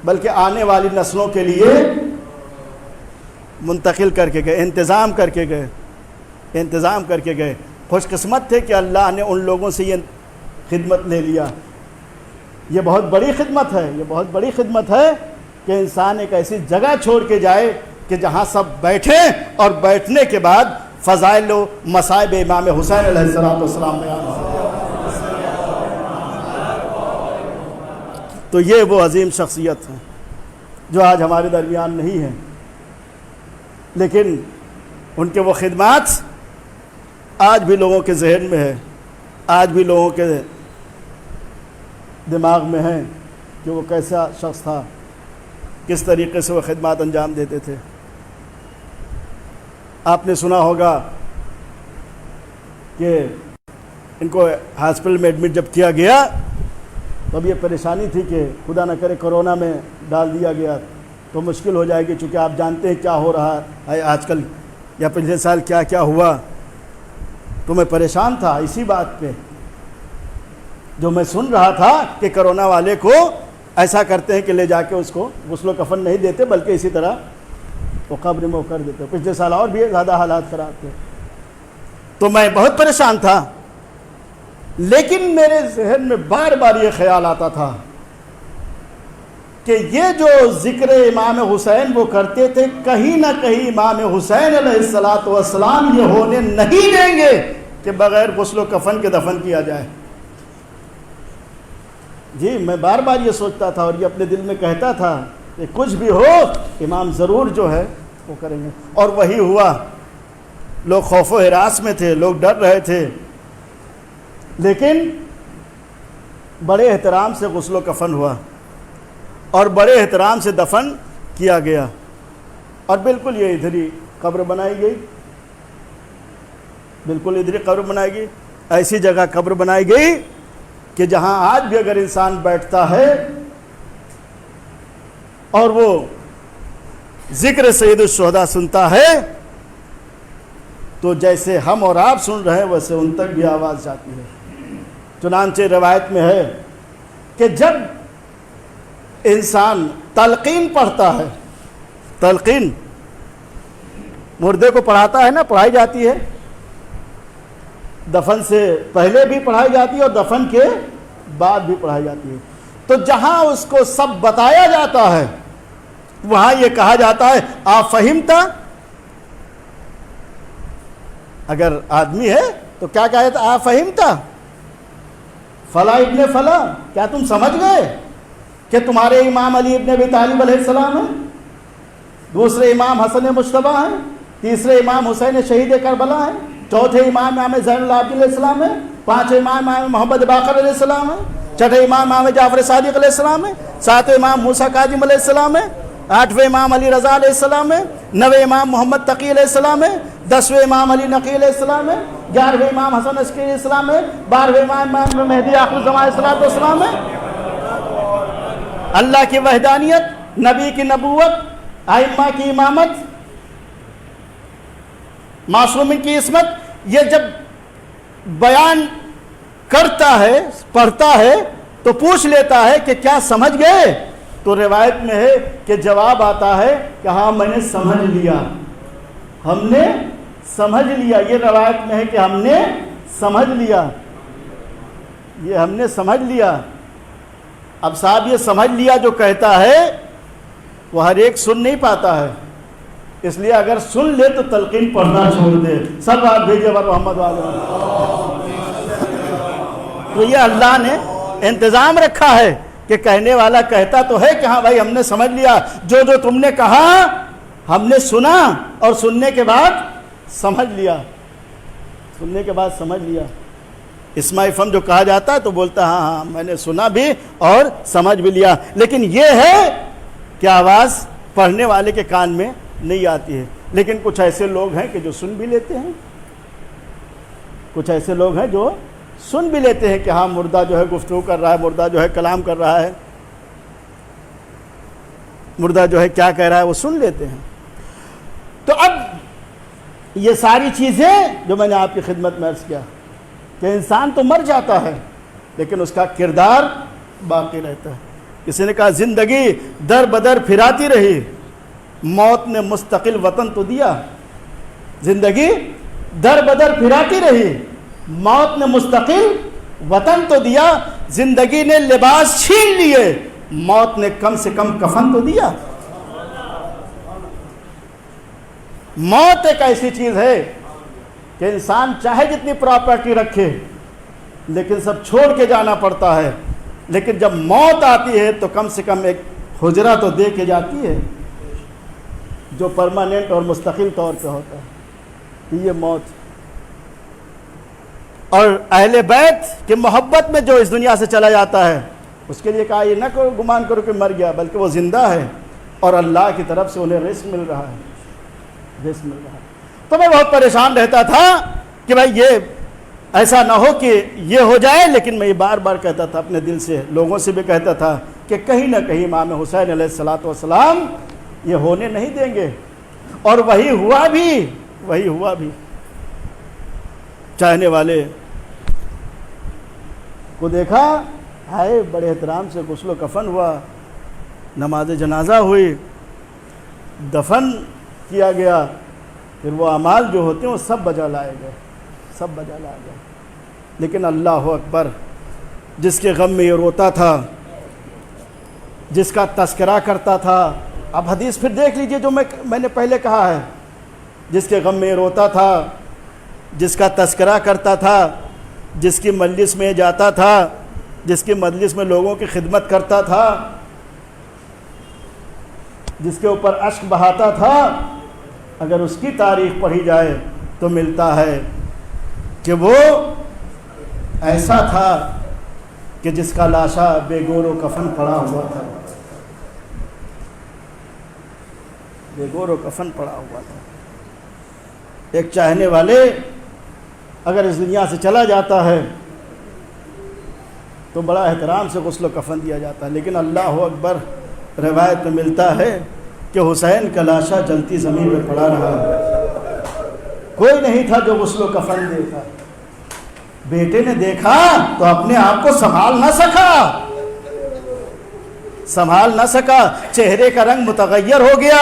بلکہ آنے والی نسلوں کے لیے منتقل کر کے گئے، انتظام کر کے گئے۔ خوش قسمت تھے کہ اللہ نے ان لوگوں سے یہ خدمت لے لیا۔ یہ بہت بڑی خدمت ہے، یہ بہت بڑی خدمت ہے کہ انسان ایک ایسی جگہ چھوڑ کے جائے کہ جہاں سب بیٹھیں اور بیٹھنے کے بعد فضائل و مصائب امام حسین علیہ السلام بیان ہوں۔ تو یہ وہ عظیم شخصیت ہے جو آج ہمارے درمیان نہیں ہے، لیکن ان کے وہ خدمات آج بھی لوگوں کے ذہن میں ہے، آج بھی لوگوں کے دماغ میں ہے کہ وہ کیسا شخص تھا، کس طریقے سے وہ خدمات انجام دیتے تھے۔ آپ نے سنا ہوگا کہ ان کو ہاسپٹل میں ایڈمٹ جب کیا گیا تو اب یہ پریشانی تھی کہ خدا نہ کرے کرونا میں ڈال دیا گیا تو مشکل ہو جائے گی، چونکہ آپ جانتے ہیں کیا ہو رہا ہے آج کل یا پچھلے سال کیا کیا ہوا۔ تو میں پریشان تھا اسی بات پہ، جو میں سن رہا تھا کہ کرونا والے کو ایسا کرتے ہیں کہ لے جا کے اس کو غسل و کفن نہیں دیتے بلکہ اسی طرح وہ قبر میں کر دیتے۔ پچھلے سال اور بھی زیادہ حالات خراب تھے، تو میں بہت پریشان تھا، لیکن میرے ذہن میں بار بار یہ خیال آتا تھا کہ یہ جو ذکر امام حسین وہ کرتے تھے، کہیں نہ کہیں امام حسین علیہ السلام یہ ہونے نہیں دیں گے کہ بغیر غسل و کفن کے دفن کیا جائے۔ جی میں بار بار یہ سوچتا تھا اور یہ اپنے دل میں کہتا تھا کہ کچھ بھی ہو امام ضرور جو ہے وہ کریں گے، اور وہی ہوا۔ لوگ خوف و ہراس میں تھے، لوگ ڈر رہے تھے، لیکن بڑے احترام سے غسل و کفن ہوا اور بڑے احترام سے دفن کیا گیا، اور بالکل یہ ادھر ہی قبر بنائی گئی، بالکل ادھر ہی قبر بنائی گئی، ایسی جگہ قبر بنائی گئی کہ جہاں آج بھی اگر انسان بیٹھتا ہے اور وہ ذکر سید الشہداء سنتا ہے تو جیسے ہم اور آپ سن رہے ہیں ویسے ان تک بھی آواز جاتی ہے۔ چنانچہ روایت میں ہے کہ جب انسان تلقین پڑھتا ہے، تلقین مردے کو پڑھاتا ہے نا، پڑھائی جاتی ہے، دفن سے پہلے بھی پڑھائی جاتی ہے اور دفن کے بعد بھی پڑھائی جاتی ہے۔ تو جہاں اس کو سب بتایا جاتا ہے وہاں یہ کہا جاتا ہے آپ فہمتا. اگر آدمی ہے تو کیا کہا جاتا؟ آپ فہمتا فلاں ابن فلاں، کیا تم سمجھ گئے کہ تمہارے امام علی ابن ابی طالب علیہ السلام ہیں، دوسرے امام حسن مجتبیٰ ہیں، تیسرے امام حسین شہید کربلا ہیں، چوتھے امام زین العابدین علیہ السلام ہیں، پانچویں امام محمد باقر علیہ السلام ہیں، چھٹے امام جعفر صادق علیہ السلام ہیں، ساتویں امام موسیٰ کاظم علیہ السلام ہیں، آٹھویں امام علی رضا علیہ السلام ہے، نویں امام محمد تقی علیہ السلام ہے، دسویں امام علی نقی علیہ السلام ہے، گیارہویں امام حسن عسکری علیہ السلام ہے، بارہویں امام مہدی آخر الزمان علیہ السلام ہے. اللہ کی وحدانیت، نبی کی نبوت، ائمہ کی امامت، معصومین کی عصمت، یہ جب بیان کرتا ہے، پڑھتا ہے تو پوچھ لیتا ہے کہ کیا سمجھ گئے؟ تو روایت میں ہے کہ جواب آتا ہے کہ ہاں میں نے سمجھ لیا، ہم نے سمجھ لیا. یہ روایت میں ہے کہ ہم نے سمجھ لیا، یہ ہم نے سمجھ لیا. اب صاحب یہ سمجھ لیا جو کہتا ہے وہ ہر ایک سن نہیں پاتا ہے، اس لیے اگر سن لے تو تلقین پڑھنا چھوڑ دے. سب بات بھیجے بر محمد والے. تو یہ اللہ نے انتظام رکھا ہے کہ کہنے والا کہتا تو ہے کہ ہاں بھائی ہم نے سمجھ لیا، جو جو تم نے کہا ہم نے سنا اور سننے کے بعد سمجھ لیا، سننے کے بعد سمجھ لیا. اسماء فم جو کہا جاتا ہے تو بولتا ہاں ہاں میں نے سنا بھی اور سمجھ بھی لیا. لیکن یہ ہے کہ آواز پڑھنے والے کے کان میں نہیں آتی ہے. لیکن کچھ ایسے لوگ ہیں کہ جو سن بھی لیتے ہیں، کچھ ایسے لوگ ہیں جو سن بھی لیتے ہیں کہ ہاں مردہ جو ہے گفتگو کر رہا ہے، مردہ جو ہے کلام کر رہا ہے، مردہ جو ہے کیا کہہ رہا ہے وہ سن لیتے ہیں. تو اب یہ ساری چیزیں جو میں نے آپ کی خدمت میں عرض کیا کہ انسان تو مر جاتا ہے لیکن اس کا کردار باقی رہتا ہے. کسی نے کہا زندگی در بدر پھراتی رہی، موت نے مستقل وطن تو دیا. زندگی در بدر پھراتی رہی، موت نے مستقل وطن تو دیا. زندگی نے لباس چھین لیے، موت نے کم سے کم کفن تو دیا. موت ایک ایسی چیز ہے کہ انسان چاہے جتنی پراپرٹی رکھے لیکن سب چھوڑ کے جانا پڑتا ہے. لیکن جب موت آتی ہے تو کم سے کم ایک حجرہ تو دے کے جاتی ہے جو پرماننٹ اور مستقل طور پہ ہوتا ہے. یہ موت. اور اہل بیت کی محبت میں جو اس دنیا سے چلا جاتا ہے اس کے لیے کہا یہ نہ کرو گمان کرو کہ مر گیا، بلکہ وہ زندہ ہے اور اللہ کی طرف سے انہیں رزق مل رہا ہے، رزق مل رہا ہے. تو میں بہت پریشان رہتا تھا کہ بھائی یہ ایسا نہ ہو کہ یہ ہو جائے. لیکن میں یہ بار بار کہتا تھا اپنے دل سے، لوگوں سے بھی کہتا تھا کہ کہیں نہ کہیں امام حسین علیہ السلام یہ ہونے نہیں دیں گے. اور وہی ہوا بھی، وہی ہوا بھی. چاہنے والے کو دیکھا ہے، بڑے احترام سے غسل و کفن ہوا، نماز جنازہ ہوئی، دفن کیا گیا، پھر وہ اعمال جو ہوتے ہیں وہ سب بجا لائے گئے، سب بجا لائے گئے. لیکن اللہ اکبر، جس کے غم میں یہ روتا تھا، جس کا تذکرہ کرتا تھا. اب حدیث پھر دیکھ لیجئے جو میں نے پہلے کہا ہے، جس کے غم میں یہ روتا تھا، جس کا تذکرہ کرتا تھا، جس کی مجلس میں جاتا تھا، جس کی مجلس میں لوگوں کی خدمت کرتا تھا، جس کے اوپر اشک بہاتا تھا، اگر اس کی تاریخ پڑھی جائے تو ملتا ہے کہ وہ ایسا تھا کہ جس کا لاشا بے گور و کفن پڑا ہوا تھا، بے گور و کفن پڑا ہوا تھا. ایک چاہنے والے اگر اس دنیا سے چلا جاتا ہے تو بڑا احترام سے غسل و کفن دیا جاتا ہے. لیکن اللہ اکبر، روایت میں ملتا ہے کہ حسین کا لاشا جلتی زمین میں پڑا رہا، کوئی نہیں تھا جو غسل و کفن دیتا. بیٹے نے دیکھا تو اپنے آپ کو سنبھال نہ سکا، چہرے کا رنگ متغیر ہو گیا.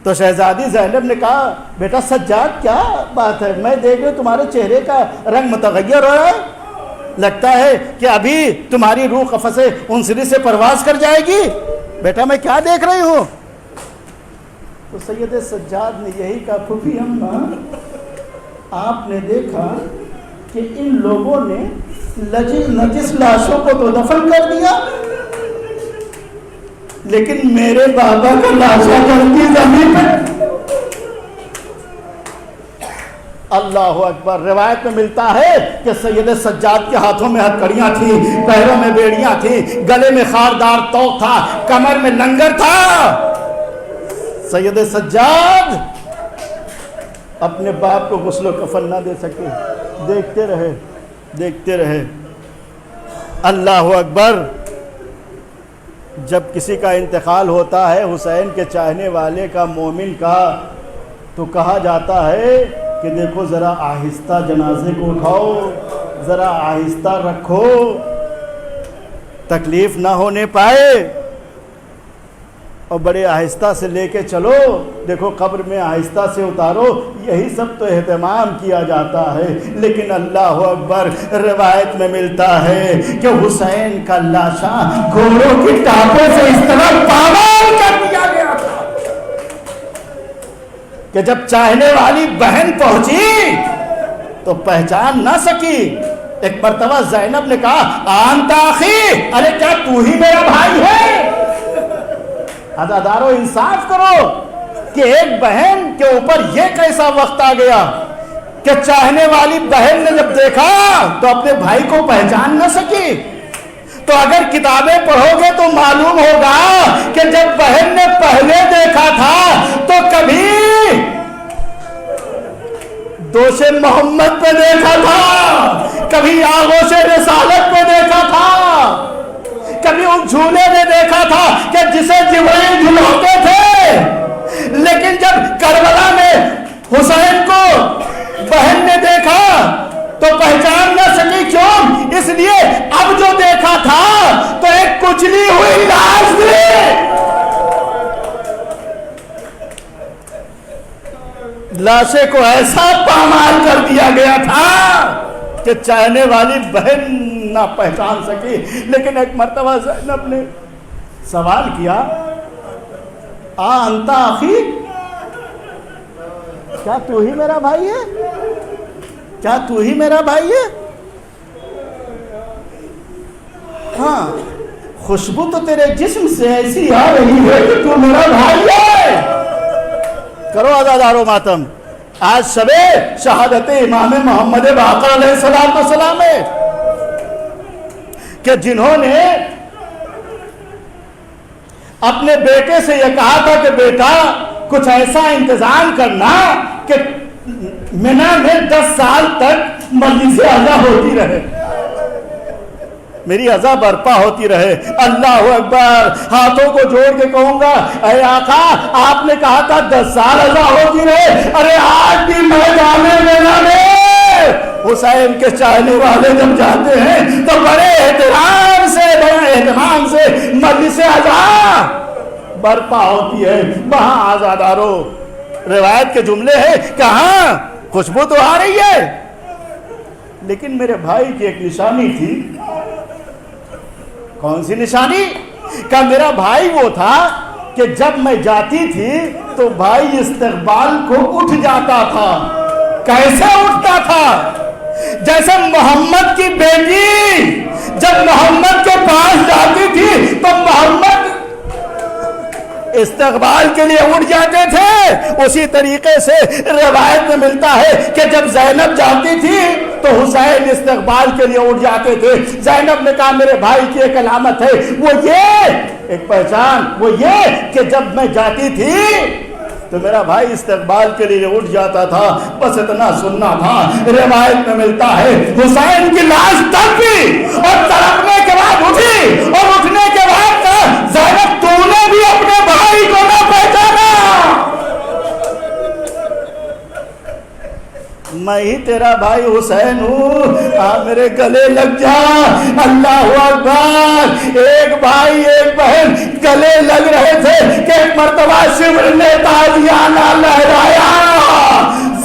تو شہزادی زینب نے کہا بیٹا سجاد کیا بات ہے، میں دیکھ رہا ہوں تمہارے چہرے کا رنگ متغیر ہو رہا ہے. لگتا ہے کہ ابھی تمہاری روح قفس انسری سے پرواز کر جائے گی؟ بیٹا میں کیا دیکھ رہی ہوں؟ تو سید سجاد نے یہی کہا، پھوپھی اماں آپ نے دیکھا کہ ان لوگوں نے نجس لاشوں کو تو دفن کر دیا، لیکن میرے بابا کا لاشا جلتی زمین پہ۔ اللہ اکبر۔ روایت میں ملتا ہے کہ سید سجاد کے ہاتھوں میں ہتھکڑیاں تھیں، پیروں میں بیڑیاں تھیں، گلے میں خاردار توق تھا، کمر میں لنگر تھا۔ سید سجاد اپنے باپ کو غسل و کفن نہ دے سکے، دیکھتے رہے۔ اللہ اکبر۔ جب کسی کا انتقال ہوتا ہے حسین کے چاہنے والے کا، مومن کا، تو کہا جاتا ہے کہ دیکھو ذرا آہستہ جنازے کو اٹھاؤ، ذرا آہستہ رکھو، تکلیف نہ ہونے پائے، اور بڑے آہستہ سے لے کے چلو، دیکھو قبر میں آہستہ سے اتارو، یہی سب تو اہتمام کیا جاتا ہے۔ لیکن اللہ اکبر، روایت میں ملتا ہے کہ حسین کا لاشا گھوڑوں کی ٹانپوں سے اس طرح پامال کر دیا گیا تھا کہ جب چاہنے والی بہن پہنچی تو پہچان نہ سکی۔ ایک مرتبہ زینب نے کہا آنت آخی، ارے کیا تو ہی میرا بھائی ہے؟ عزادارو انصاف کرو کہ ایک بہن کے اوپر یہ کیسا وقت آ گیا کہ چاہنے والی بہن نے جب دیکھا تو اپنے بھائی کو پہچان نہ سکی۔ تو اگر کتابیں پڑھو گے تو معلوم ہوگا کہ جب بہن نے پہلے دیکھا تھا تو کبھی دوش محمد پہ دیکھا تھا، کبھی آغوش رسالت پہ دیکھا تھا، کبھی ان جھولے میں دیکھا تھا کہ جسے جبرائیل جھلاتے تھے، لیکن جب کربلا میں حسین کو بہن نے دیکھا تو پہچان نہ سکی۔ کیوں؟ اس لیے اب جو دیکھا تھا تو ایک کچلی ہوئی لاش تھی، لاشے کو ایسا پامال کر دیا گیا تھا کہ چاہنے والی بہن نہ پہچان سکی۔ لیکن ایک مرتبہ زینب نے سوال کیا انت آخی، کیا تو ہی میرا بھائی ہے؟ کیا تو ہی میرا بھائی ہے؟ ہاں، خوشبو تو تیرے جسم سے ایسی آ رہی ہے کہ تو میرا بھائی ہے۔ کرو عزادارو ماتم، آج شب شہادت امام محمد باقر علیہ السلام ہے کہ جنہوں نے اپنے بیٹے سے یہ کہا تھا کہ بیٹا کچھ ایسا انتظام کرنا کہ منی میں 10 سال تک مجلس اعلیٰ ہوتی رہے، میری عزا برپا ہوتی رہے۔ اللہ اکبر۔ ہاتھوں کو جوڑ کے کہوں گا اے آقا آپ نے کہا تھا 10 سال عزا ہوتی رہے، ارے آج بھی میدان مینا میں حسین کے چاہنے والے جب جاتے ہیں تو بڑے اہتمام سے مجلس عزا برپا ہوتی ہے۔ وہاں عزادارو روایت کے جملے ہیں، کہاں خوشبو تو آ رہی ہے، لیکن میرے بھائی کی ایک نشانی تھی۔ کون سی نشانی؟ کہ میرا بھائی وہ تھا کہ جب میں جاتی تھی تو بھائی استقبال کو اٹھ جاتا تھا۔ کیسے اٹھتا تھا؟ جیسے محمد کی بیٹی جب محمد کے پاس جاتی تھی تو محمد استقبال کے لیے اٹھ جاتے تھے، اسی طریقے سے روایت میں ملتا ہے کہ جب زینب جاتی تھی تو حسین استقبال کے لیے اٹھ جاتے تھے۔ زینب نے کہا میرے بھائی کی ایک علامت ہے، وہ یہ ایک پہچان، وہ یہ کہ جب میں جاتی تھی تو میرا بھائی استقبال کے لیے اٹھ جاتا تھا۔ بس اتنا سننا تھا۔ روایت میں ملتا ہے حسین کی لاش تڑپی اور تڑپنے کے بعد اٹھی، اور اٹھنے کے بعد کہا زینب تو نے بھی اپنے بھائی کو نہ پہچانا، میں ہی تیرا بھائی حسین ہوں، میرے گلے لگ جا۔ اللہ اکبر۔ ایک بھائی ایک بہن گلے لگ رہے تھے کہ ایک مرتبہ شمر نے تازیانہ لہرایا،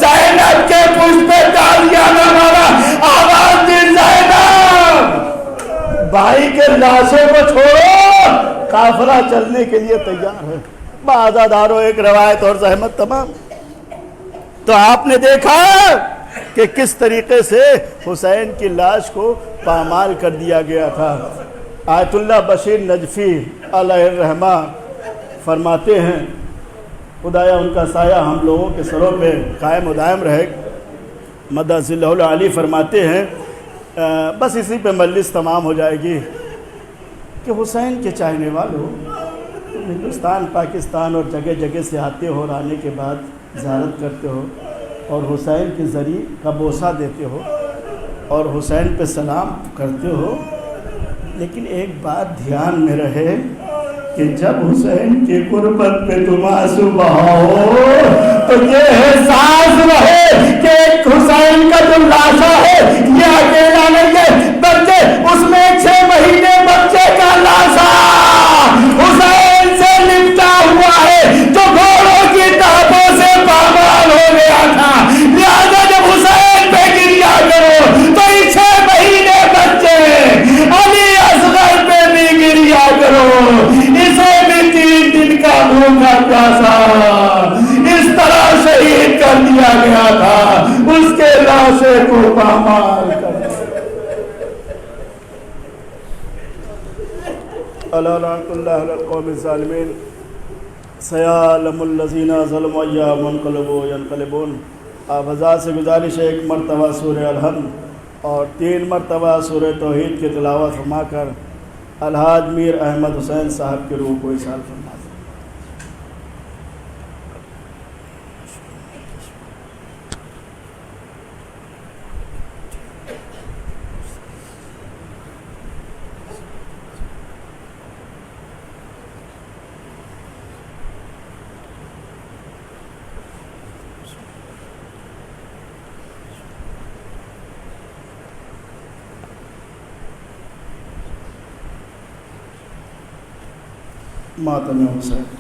زینب کے پشت پہ تازیانہ مارا، آواز دی زینب بھائی کے لاشوں کو چھوڑو، قافلہ چلنے کے لیے تیار ہے۔ بازاداروں ایک روایت اور زحمت تمام۔ تو آپ نے دیکھا کہ کس طریقے سے حسین کی لاش کو پامال کر دیا گیا تھا۔ آیت اللہ بشیر نجفی علیہ الرحمہ فرماتے ہیں، خدایا ان کا سایہ ہم لوگوں کے سروں پہ قائم و دائم رہے، مدد ذلہ العلی، فرماتے ہیں بس اسی پہ مجلس تمام ہو جائے گی کہ حسین کے چاہنے والوں ہندوستان پاکستان اور جگہ جگہ سے آتے ہو اور آنے کے بعد زیارت کرتے ہو اور حسین کے ذریعے کا بوسہ دیتے ہو اور حسین پہ سلام کرتے ہو، لیکن ایک بات دھیان میں رہے کہ جب حسین کی قربت پہ تم آنسو بہاؤ تو یہ احساس رہے کہ ایک حسین کا جو لاشا ہے یہ اکیلا نہیں ہے، بلکہ اس میں 6 مہینے بچے کا لاشا حسین سے لپٹا ہوا ہے جو گھوڑوں کی ٹاپوں سے پامال ہو گیا تھا۔ لہذا جب حسین پہ گریا کرو تو 6 مہینے بچے علی اصغر پہ بھی گریا کرو، اسے بھی 3 دن کا بھوکا پیاسا اس طرح شہید کر دیا گیا تھا، اس کے لاشے کو پامال کر دیا۔ الا لعنۃ اللہ علی القوم الظالمین، سیعلم الذین ظلموا ایہم انقلبوا ینقلبون۔ آپ حضرات سے گزارش ہے 1 مرتبہ سورہ الحمد اور 3 مرتبہ سورہ توحید کی تلاوت فرما کر الحاج میر احمد حسین صاحب کی روح کو ایصال فرما دیں۔ ماتم حسین۔